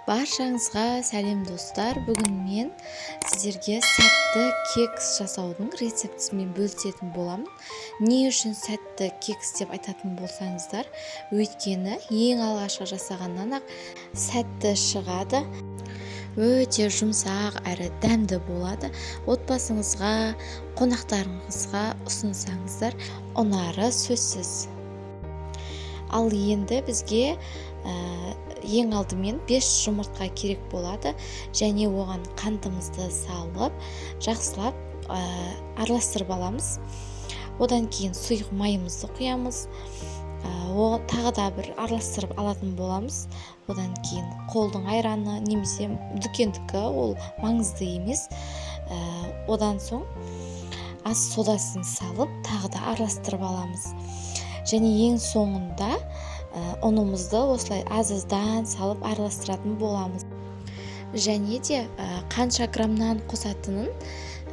Баршаңызға сәлем достар. Бүгін мен сіздерге сәтті кекс жасаудың рецептісімен бөлісетін боламын. Не үшін сәтті кекс деп айтатын болсаңыздар, өйткені ең алғашқы жасағаннан ақ сәтті шығады. Өте жұмсақ әрі дәмді болады. Отбасыңызға, қонақтарыңызға ұсынсаңыздар, ұнары сөзсіз. Ал енді бізге ең алдымен 5 жұмыртқа керек болады, және оған қантымызды салып, жақсылап араластырып аламыз. Одан кейін сұйық майымызды құямыз. Тағы да бір араластырып алатын боламыз. Одан кейін қолдың айраны немесе дүкендікі, ол маңызды емес. Одан соң ас содасын салып, тағы да араластырып аламыз. Және ең соңында ұнымызды осылай аз-аздан салып араластыратын боламыз. Және де қанша граммнан қосатынын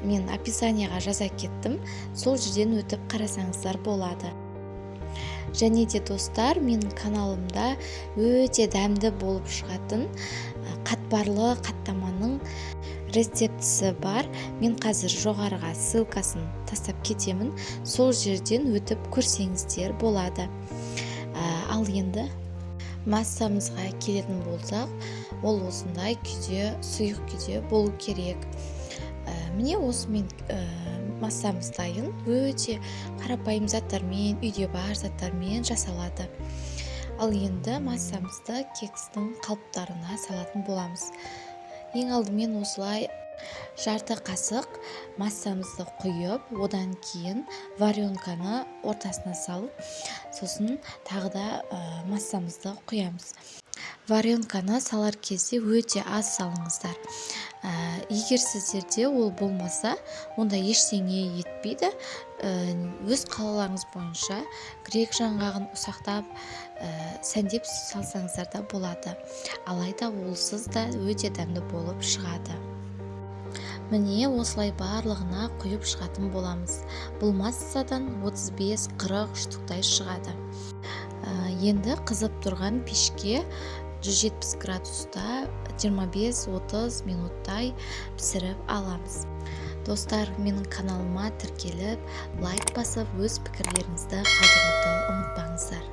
мен описанияға жаза кеттім. Сол жерден өтіп қарасаңыздар болады. Және де достар, менің каналымда өте дәмді болып шығатын қатпарлы қаттаманың рецептісі бар. Мен қазір жоғарыға ссылкасын тастап кетемін. Сол жерден өтіп көрсеңіздер болады. Ал енді массамызға келетін болсақ, ол осындай күйде, сұйық күйде болу керек. Міне осымен массамыз дайын. Өте қарапайым заттармен, үйде бар заттармен жасалады. Ал енді массамызды кекстің қалыптарына салатын боламыз. Ең алдымен осылай жарты қасық массамызды құйып, одан кейін варенканы ортасына салып, сосын тағы да массамызды құямыз. Варенканы салар кезде өте аз салыңыздар. Егер сіздерде ол болмаса, онда ештеңе етпейді. Өз қалаларыңыз бойынша грек жаңғағын ұсақтап, сәндеп салсаңыздар да болады. Алайда олсыз да өте дәмді болып шығады. Міне осылай барлығына құйып шығатын боламыз. Бұл массадан 35-40 штуктай шығады. Енді қызып тұрған пешке 170 градуста 25-30 минуттай пісіріп аламыз. Достар, менің каналыма тіркеліп, лайк басып, өз пікірлеріңізді қалдыруды ұмытпаңыздар.